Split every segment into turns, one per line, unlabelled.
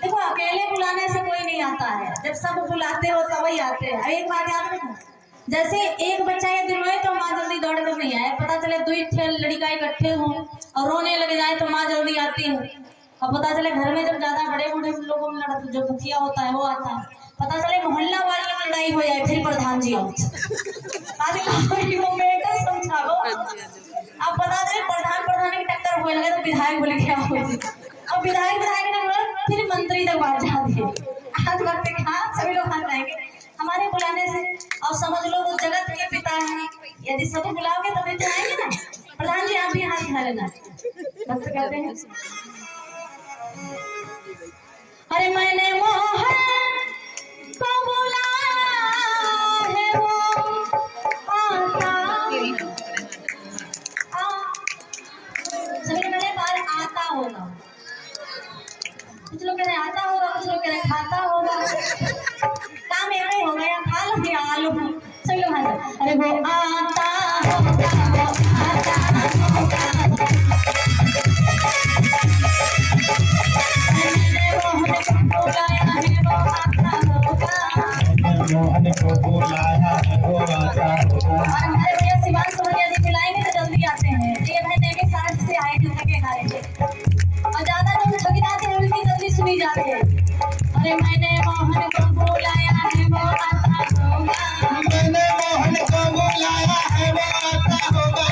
देखो अकेले बुलाने से कोई नहीं आता है, जब सब बुलाते हो तभी आते हैं। एक बात याद रखो, जैसे एक बच्चा ये दिल में तो माँ जल्दी दौड़ कर नहीं आए, पता चले दो लड़का इकट्ठे हो और रोने लग जाए तो माँ जल्दी आती है। और पता चले घर में जब ज्यादा बड़े बूढ़े लोगों में लड़ते, जो मुखिया होता है वो आता है, पता चले मोहल्ला वाली में लड़ाई हो जाए, फिर प्रधान जी आओ समझाओ। अब पता चले प्रधान की टक्कर हो लगे तो विधायक बोले क्या हो, अब विधायक ने बोला फिर मंत्री तक बात जाती है। आज वक्त हाँ सभी लोग हाथ आएंगे हमारे बुलाने से। और समझ लो वो जगत के पिता हैं, यदि सब बुलाओगे तभी तो आएंगे ना। प्रधान जी आप भी हाथ उठा लेना। भक्त कहते हैं अरे मैंने मोहन को बुलाया है वो आता, सभी मेरे बार आता होगा, कुछ लोग कह रहे आता होगा, कुछ लोग कह रहे खाता होगा, काम एक ही होगा या खा लो या आलू। सभी लोग अरे वो आता होगा, वो आता होगा, मोहन को बुलाया है वो आता होगा। हमारे भैया शिवान सोनिया जी बुलाएंगे तो जल्दी आते हैं। ये भाई देवी साथ से आए थे थके हारे थे और ज्यादा लोग थकी जाते हैं, उनकी जल्दी सुनी जाती है। अरे मैंने मोहन को बुलाया है वो आता होगा, मैंने मोहन को बुलाया है वो आता होगा,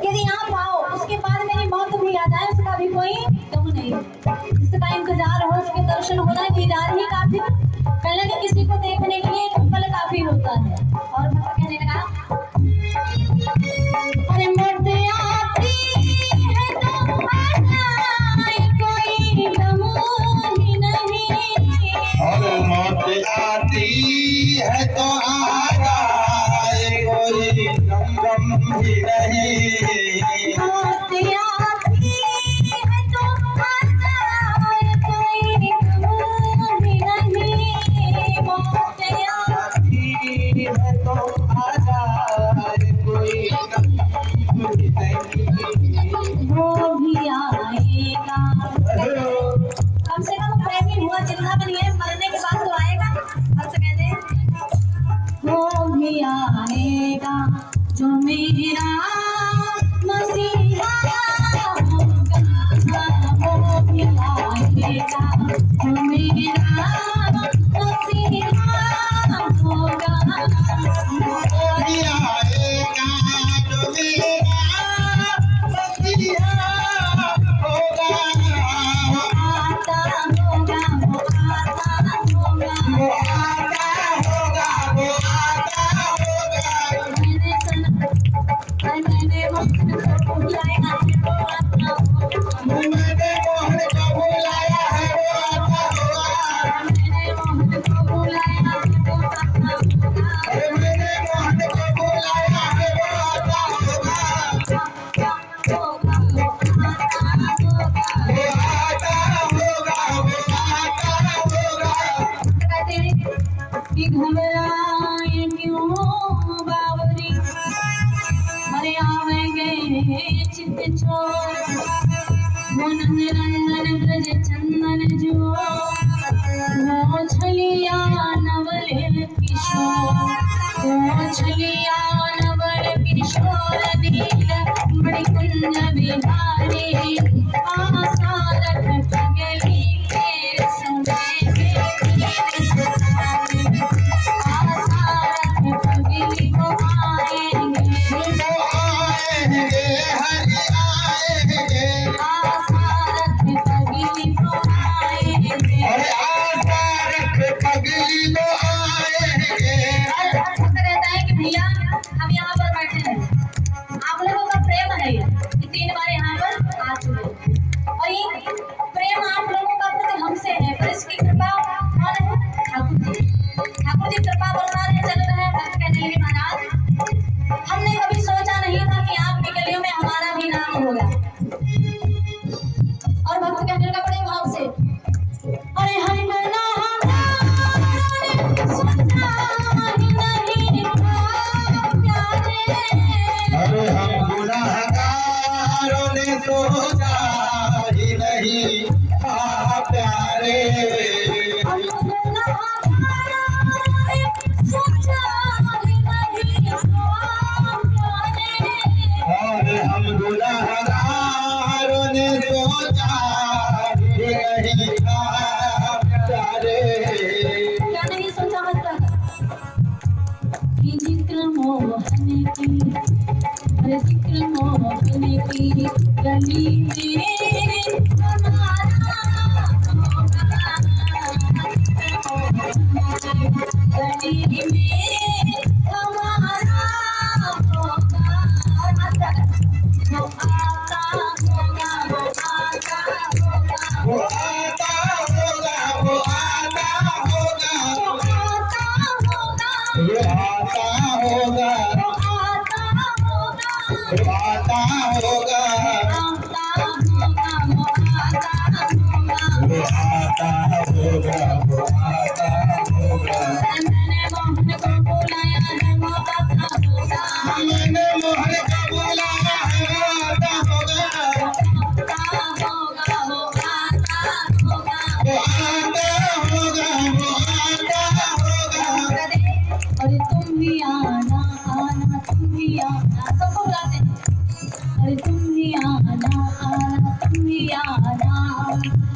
यदि आप आओ उसके बाद मेरी मौत भी आ जाए उसका भी कोई गम नहीं, जिसका इंतजार हो उसके दर्शन होना दीदार ही काफी, कहने के किसी को देखने के लिए एक पल काफी होता है। और भक्त कहने लगा अरे मौत आती है तो आ जाए कोई गम ही नहीं,
और मौत आती है तो आ जाए कोई गम भी नहीं,
मौत आती है तो आ जाए कोई गम ही नहीं, मौत
आती है तो आ जाए कोई गम भी नहीं,
वो भी आएगा। कम से कम प्रेमी हुआ जितना भी नहीं है मरने के बाद तो आएगा। भक्त कहते हैं वो भी आएगा जो मेरा मसीहा होगा। वो नंदनंदन ब्रज चंदन जो वो छलिया नवल किशोर वो छलिया नवल किशोर नील बड़ी कुंज बिहारी आसारथ पगली केर संगे आसारथ पगली को आएंगे
हरि आएंगे
आसारथ पगली को आएंगे
और आसारथ पगली को आएंगे।
कहता है कि भैया हम यहाँ पर बैठे हैं, आप लोगों का प्रेम है कि 3 बार यहाँ पर आ चुके और ये प्रेम आप लोगों का प्रति हमसे है, पर इसकी कृपा कौन है? ठाकुर जी। ठाकुर जी कृपा बरसा रहे चल रहे हैं। भक्त कहने लगे महाराज हमने कभी सोचा नहीं था कि आपकी गलियों में हमारा भी नाम होगा। और भक्त कहने लगा बड़े भाव से, अरे हम
अरे हम गुनाहगारों ने सोचा ही नहीं था प्यारे। और हम गुनाहगारों ने सोचा ही नहीं था प्यारे।
क्या नहीं सोचा मतलब कि जिक्र मोहन की, अरे जिक्र मोहन की गली में हमारा होगा, गली में हमारा होगा, वो आता होगा, वो आता होगा,
वो आता होगा, वो आता होगा,
वो आता होगा,
वो आता होगा,
वो आता होगा,
वो आता होगा, वो आता होगा, वो आता होगा।
मैंने मोहन को बुलाया है वो आता होगा,
मैंने मोहन को बुलाया है वो आता होगा,
आता होगा, वो आता होगा।
वो आता होगा, वो आता होगा।
अरे तुम भी आना आना तुम भी आना, सबको बुलाते हैं। अरे तुम भी आना आना तुम भी आना,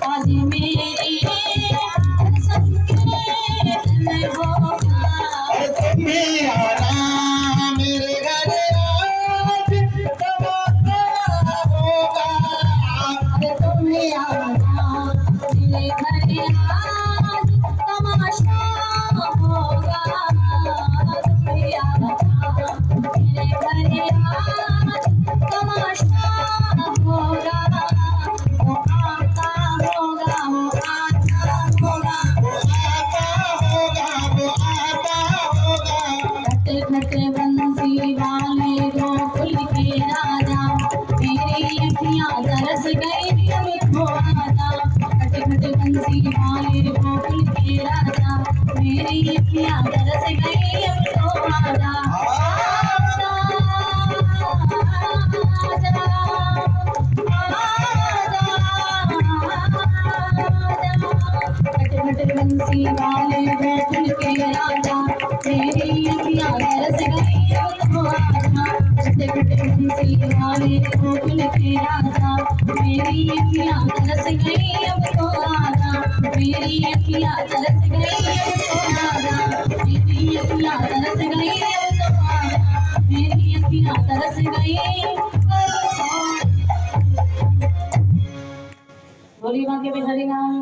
आज मेरी संगीत में होगा।
और तुम भी आना मेरे घर आज तमाशा होगा।
अरे तुम भी आना मेरे घर आज तमाशा होगा। तुम भी आना मेरे घर आज तमाशा होगा। वो आता होगा, वो आता होगा,
वो आता होगा, वो आता होगा।
खट खट बंसी वाले गोकुल के राजा, मेरी अखियाँ तरस गई अब तो आजा। खट खट बंसी वाले गोकुल के राजा, मेरी अखियाँ तरस गई अब तो आजा। बंसी वाले गोकुल के राजा, मेरी अखियाँ तरस गई अब तो आजा। बंसी वाले गोकुल के राजा, मेरी अखियाँ तरस गई अब तो आजा। मेरी अखियाँ तरस गई अब तो आजा। मेरी अखियाँ तरस गई अब तो आजा। मेरी अखियाँ तरस गई अब तो आजा। बोली बांके बिहारी नाम।